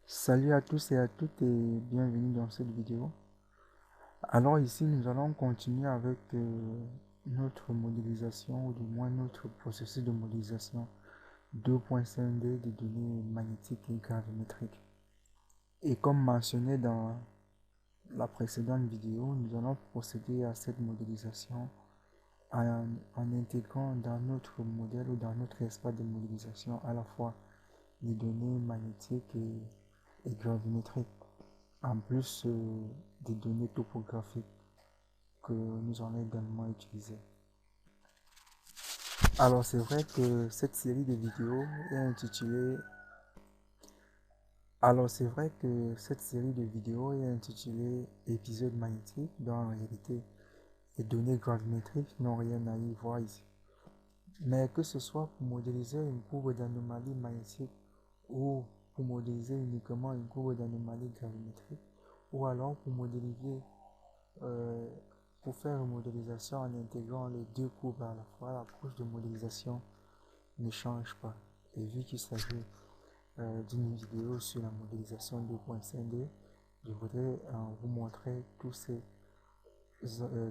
Salut à tous et à toutes et bienvenue dans cette vidéo. Alors ici, nous allons continuer avec notre modélisation ou du moins notre processus de modélisation 2.5D des données magnétiques et gravimétriques. Et comme mentionné dans la précédente vidéo, nous allons procéder à cette modélisation en intégrant dans notre modèle ou dans notre espace de modélisation à la fois les données magnétiques et gravimétriques, en plus des données topographiques que nous allons également utiliser. Alors c'est vrai que cette série de vidéos est intitulée épisode magnétique, dont en réalité les données gravimétriques n'ont rien à y voir ici. Mais que ce soit pour modéliser une courbe d'anomalie magnétique ou pour modéliser uniquement une courbe d'anomalie gravimétrique, ou alors pour modéliser euh, pour faire une modélisation en intégrant les deux courbes à la fois, l'approche de modélisation ne change pas. Et vu qu'il s'agit d'une vidéo sur la modélisation 2.5D, je voudrais vous montrer tous ces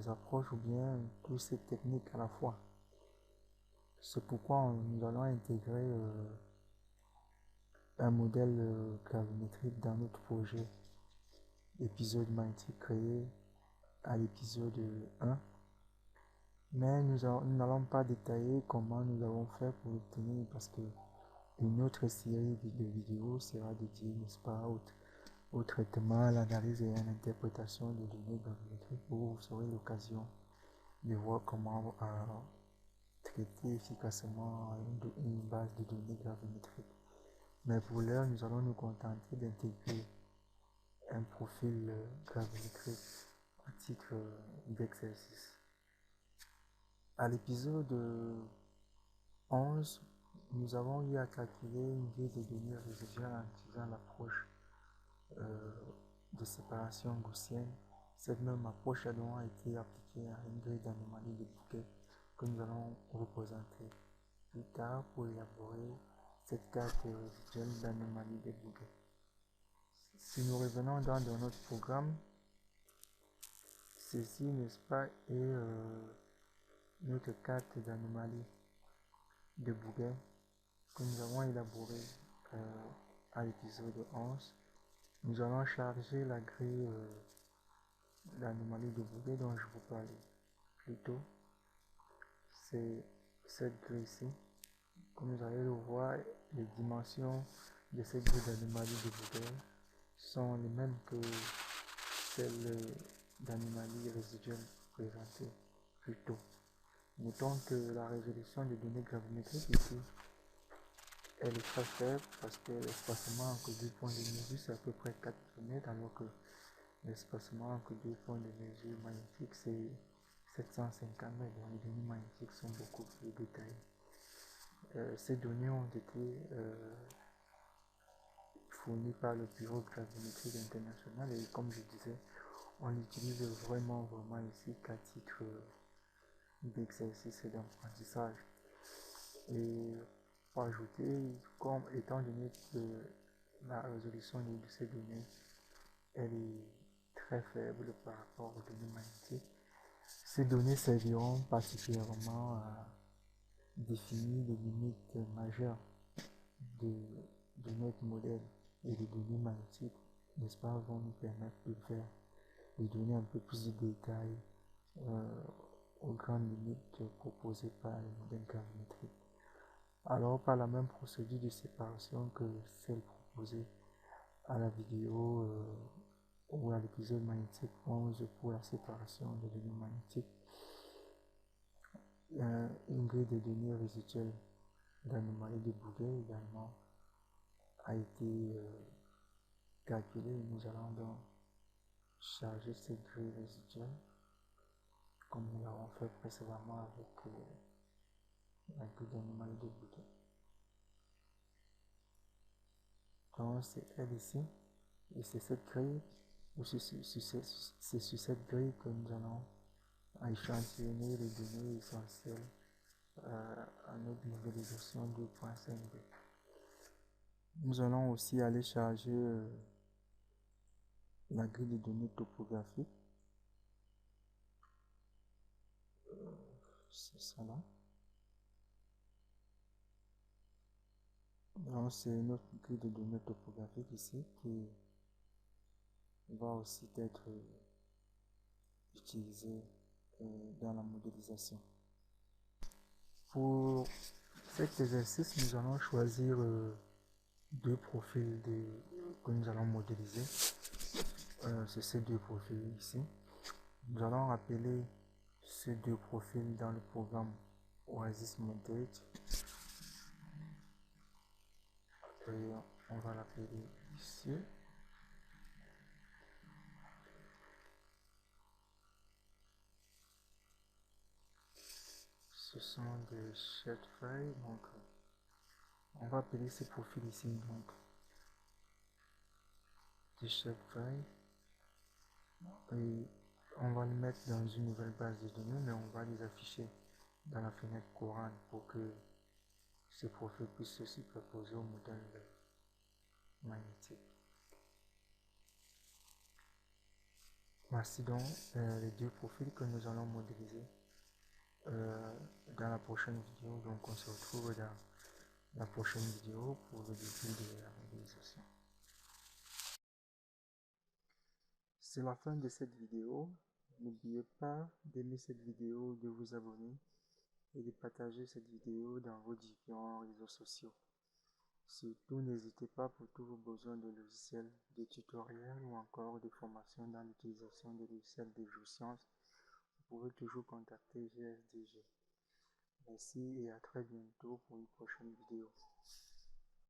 approches ou bien toutes ces techniques à la fois. C'est pourquoi nous allons intégrer un modèle gravimétrique dans notre projet épisode magnétique créé à l'épisode 1. Mais nous n'allons pas détailler comment nous avons fait pour l'obtenir parce que une autre série de vidéos sera dédiée, n'est-ce pas, au traitement, à l'analyse et à l'interprétation des données gravimétriques où vous aurez l'occasion de voir comment traiter efficacement une base de données gravimétriques. Mais pour l'heure, nous allons nous contenter d'intégrer un profil gravimétrique à titre d'exercice. À l'épisode 11, nous avons eu à calculer une grille de données résiduelle en utilisant l'approche euh, de séparation gaussienne. Cette même approche a donc été appliquée à une grille d'anomalie de Bouquet que nous allons représenter plus tard pour élaborer cette carte résiduelle d'anomalie de Bouquet. Si nous revenons dans notre programme, ceci, n'est-ce pas, est notre carte d'anomalie de Bouguer que nous avons élaboré à l'épisode 11. Nous allons charger la grille d'anomalie de Bouguer dont je vous parlais plus tôt. C'est cette grille-ci. Comme vous allez le voir, les dimensions de cette grille d'anomalie de Bouguer sont les mêmes que celles d'anomalie résiduelle présentées plus tôt. Notons que la résolution des données gravimétriques ici, elle est très faible parce que l'espacement entre deux points de mesure c'est à peu près 4 km alors que l'espacement entre deux points de mesure magnétiques c'est 750 mètres. Donc les données magnétiques sont beaucoup plus détaillées. Ces données ont été fournies par le Bureau gravimétrique international et comme je disais, on l'utilise vraiment ici qu'à titre d'exercice et d'apprentissage. Et pour ajouter, comme étant donné que la résolution de ces données elle est très faible par rapport aux données magnétiques, ces données serviront particulièrement à définir les limites majeures de, de notre modèle et les données magnétiques, n'est-ce pas, vont nous permettre de faire de donner un peu plus de détails aux grandes limites proposées par les modèles gravimétriques. Alors, par la même procédure de séparation que celle proposée à la vidéo ou à l'épisode magnétique 11 pour la séparation des données magnétiques, une grille de données résiduelles d'anomalie de Bouguer également a été calculée. Nous allons donc charger cette grille résiduelle comme nous l'avons fait précédemment avec la grille d'anomalie de Bouguer. Donc c'est elle ici et c'est cette grille ou c'est sur cette grille que nous allons échantillonner les données essentielles à notre modélisation 2.5D. Nous allons aussi aller charger la grille de données topographique. C'est ça là. Donc c'est notre grille de données topographique ici qui va aussi être utilisée dans la modélisation. Pour cet exercice, nous allons choisir deux profils que nous allons modéliser. C'est ces deux profils ici. Nous allons rappeler ces deux profils dans le programme Oasis Model. Et on va l'appeler ici. Ce sont des shapefiles, donc on va appeler ces profils ici donc des shapefiles et on va les mettre dans une nouvelle base de données, mais on va les afficher dans la fenêtre courante pour que ces profils puissent se superposer au modèle magnétique. Voici donc les deux profils que nous allons modéliser dans la prochaine vidéo. Donc on se retrouve dans la prochaine vidéo pour le début de la modélisation. C'est la fin de cette vidéo. N'oubliez pas d'aimer cette vidéo, de vous abonner et de partager cette vidéo dans vos différents réseaux sociaux. Surtout, n'hésitez pas pour tous vos besoins de logiciels, de tutoriels ou encore de formation dans l'utilisation des logiciels de géosciences. Vous pouvez toujours contacter GSDG. Merci et à très bientôt pour une prochaine vidéo.